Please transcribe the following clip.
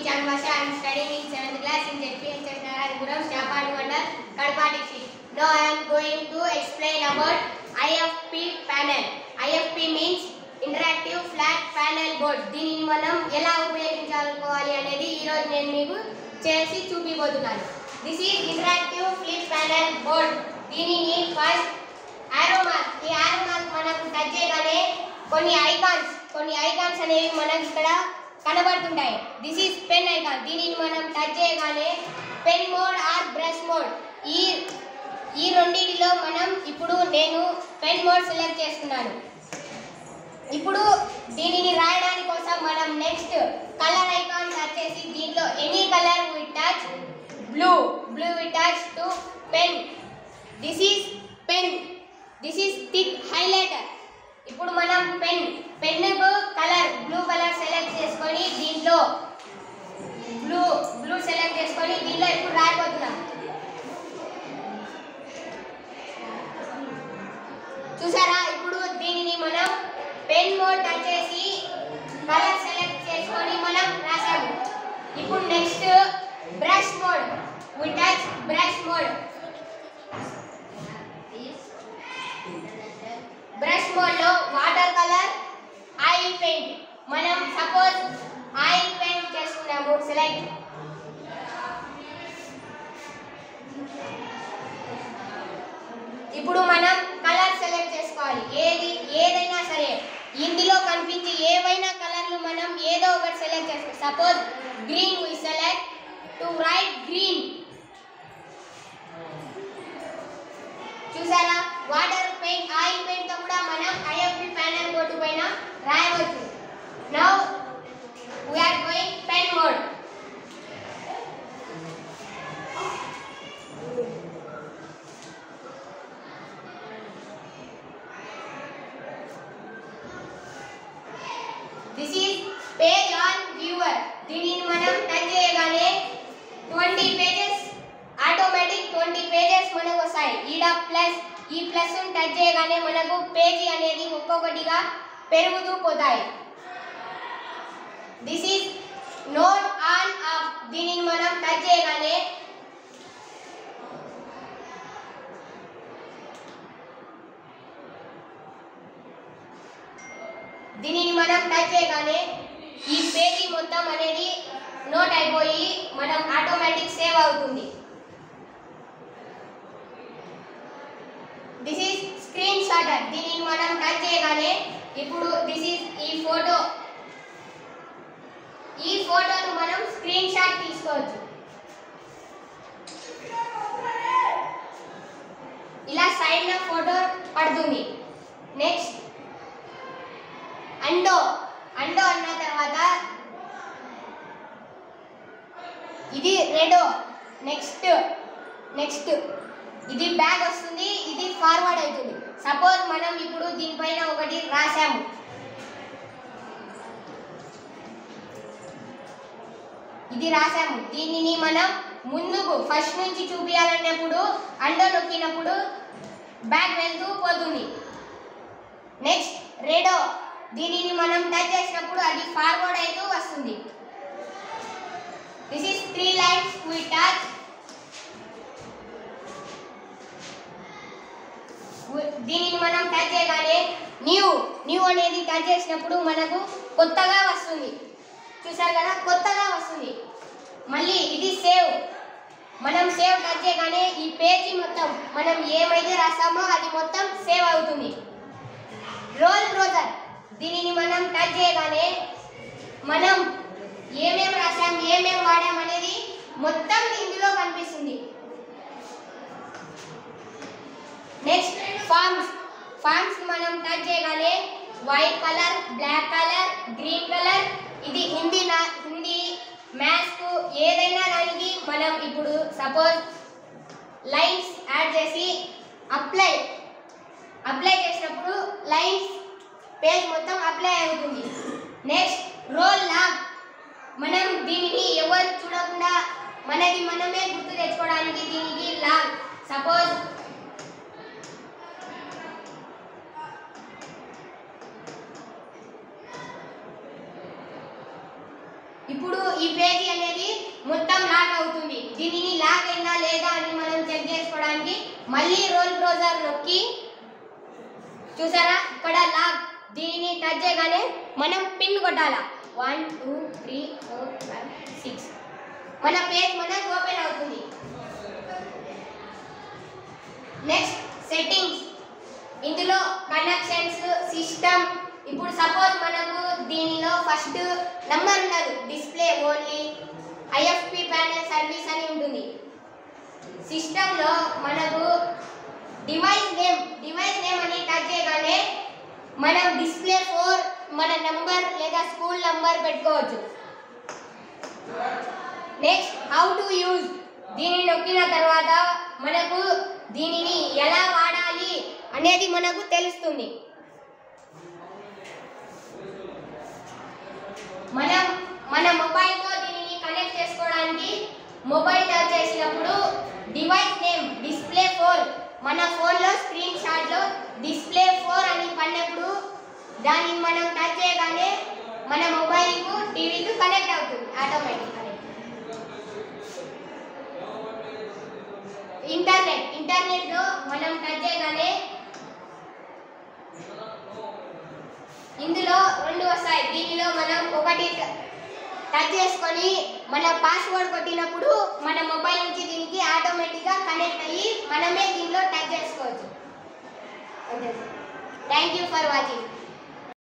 Chanvasha. I am studying in 7th class in ZPHS Narayanpuram, Chapadu Mandal, Kadapa district. Now I am going to explain about IFP panel. IFP means Interactive Flat Panel Board. దీనిని మనం ఎలా ఉపయోగించాలి అనేది ఈ రోజు నేను మీకు చేసి చూపిపోతున్నాను. This is Interactive Flip Panel Board. దీనిని ఫస్ట్ arrow mark. ఈ arrow mark మనకు టచ్ చేయగానే కొన్ని ఐకాన్స్ అనేవి మనకు ఇక్కడ కనబడుతుంటాయి. This is pen icon. దీనిని మనం టచ్ చేయగానే pen mode or brush mode ఈ రెండింటిలో నేను పెన్ మోడ్ సెలెక్ట్ చేస్తున్నాను. ఇప్పుడు దీనిని రాయడానికి కోసం మనం నెక్స్ట్ కలర్ ఐకాన్ టచ్ చేసి దీంట్లో any colour we touch blue we touch to pen. This is pen. This is thick highlighter. ఇప్పుడు మనం pen colour blue colour select చేసుకొని దీంట్లో బ్లూ సెలెక్ట్ చేసుకొని దీంట్లో ఇప్పుడు రాయబోతున్నాం. చూసారా, ఇప్పుడు దీనిని మనం పెన్ మోడ్ టచ్ చేసి కలర్ సెలెక్ట్ చేసుకొని మనం రాసాము. ఇప్పుడు next brush mode. We touch brush mode. Brush mode లో వాటర్ కలర్, ఆయిల్ పెయింట్. మనం సపోజ్ ఆయిల్ పెయింట్ చేసుకున్నాము. సెలెక్ట్. ఇప్పుడు మనం కలర్ సెలెక్ట్ చేసుకోవాలి. ఏదైనా సరే ఇందులో కనిపించే ఏవైనా కలర్లు మనం ఏదో ఒకటి సెలెక్ట్ చేసుకోవాలి. Suppose green we select to write green. చూసారా, వాటర్ పెయింట్, ఆయిల్ పెయింట్ తో కూడా మనం ఐఎఫ్పి ప్యానెల్ బోర్డు పైన రాయవచ్చు. Now we are going pen mode. This is page on viewer. దీనిని మనం టచ్ చేయగానే 20 పేజెస్ ఆటోమేటిక్ 20 పేజెస్ మనకు వస్తాయి. ఈ ప్లస్ టచ్ చేయగానే మనకు పేజీ అనేది ఒక్కొక్కటిగా పెరుగుతూ పోతాయి. This is note on off. దీనిని మనం టచ్ చేయగానే ఈ పేజీ మొత్తం అనేది నోట్ అయిపోయి మనం ఆటోమేటిక్ సేవ్ అవుతుంది. This is screen shatter. దీనిని మనం టచ్ చేయగానే ఇప్పుడు దిస్ ఈజ్ ఈ ఫోటోను మనం స్క్రీన్ షాట్ తీసుకోవచ్చు. ఇలా సైడ్ లో ఫోటో పడుతుంది. నెక్స్ట్ అండో అన్న తర్వాత ఇది రెడో. నెక్స్ట్ ఇది బ్యాక్ వస్తుంది, ఇది ఫార్వర్డ్ అవుతుంది. సపోజ్ మనం ఇప్పుడు దీనిపైన ఒకటి రాసాము. ఇది రాసాము. దీనిని మనం ముందుకు ఫస్ట్ నుంచి చూపించాలన్నప్పుడు అండో నొక్కినప్పుడు బ్యాక్ వెళ్తూ పోతుంది. Next redo. దీనిని మనం టచ్ చేసినప్పుడు అది ఫార్వర్డ్ అవుతూ వస్తుంది. This is 3 lines we touch. దీనిని మనం టచ్ చేయగానే న్యూ అనేది టచ్ చేసినప్పుడు మనకు కొత్తగా వస్తుంది. చూసారు కదా, కొత్తగా వస్తుంది. మళ్ళీ ఇది సేవ్. మనం సేవ్ టచ్ చేయగానే ఈ పేజీ మొత్తం మనం ఏమైతే రాసామో అది మొత్తం సేవ్ అవుతుంది. Roll browser. దీనిని మనం టచ్ చేయగానే మనం ఏమేమి రాసాం, ఏమేమి వాడాం అనేది మొత్తం ఇందులో కనిపిస్తుంది. నెక్స్ట్ ఫార్మ్స్ మనం టచ్ చేయగానే white colour, black colour, green colour. ఇది హిందీ మ్యాథ్స్ కు ఏదైనా దానికి మనం ఇప్పుడు సపోజ్ లైన్స్ యాడ్ చేసి అప్లై చేసినప్పుడు లైన్స్ పేజ్ మొత్తం అప్లై అవుతుంది. Next roll log. మనం దీనిని ఎవరు చూడకుండా మనది మనమే గుర్తు తెచ్చుకోవడానికి దీనికి లాగ్. సపోజ్ ఇప్పుడు ఈ ఈ పేజీ అనేది మొత్తం లాక్ అవుతుంది. దీనిని లాక్ అయిందా లేదా అని మనం చెక్ చేసుకోవడానికి మళ్ళీ రోల్ బ్రౌజర్ నొక్కి చూసారా ఇక్కడ లాక్, దీనిని టచ్ చేయగానే మనం పిన్ కొట్టాలా 1 2 3 4 5 6 మన పేజ్ మనకు ఓపెన్ అవుతుంది. నెక్స్ట్ సెట్టింగ్స్, ఇందులో కనెక్షన్స్, సిస్టమ్. ఇప్పుడు సపోజ్ మనకు దీనిలో ఫస్ట్ నంబర్ ఉండదు, display only, IFP panel service అని ఉంటుంది. సిస్టంలో మనకు డివైస్ నేమ్ అని టచ్ చేయగానే మనం డిస్ప్లే 4 మన నంబర్ లేదా స్కూల్ నంబర్ పెట్టుకోవచ్చు. నెక్స్ట్ హౌ టు యూజ్, దీనిని నొక్కిన తర్వాత మనకు దీనిని ఎలా వాడాలి అనేది మనకు తెలుస్తుంది. మన మొబైల్తో దీనిని కనెక్ట్ చేసుకోవడానికి మొబైల్ టచ్ చేసినప్పుడు డివైస్ నేమ్ డిస్ప్లే 4 మన ఫోన్లో స్క్రీన్ షాట్లో డిస్ప్లే 4 అని పడినప్పుడు దానిని మనం టచ్ చేయగానే మన మొబైల్కు టీవీకి కనెక్ట్ అవుతుంది ఆటోమేటిక్గా. ఇంటర్నెట్లో మనం టచ్ చేయగానే ఇందులో 2 వస్తాయి. దీనిలో మనం ఒకటి టచ్ చేసుకొని మన పాస్వర్డ్ కొట్టినప్పుడు మన మొబైల్ నుంచి దీనికి ఆటోమేటిక్గా కనెక్ట్ అయ్యి మనమే దీనిలో టచ్ చేసుకోవచ్చు. Thank you for watching.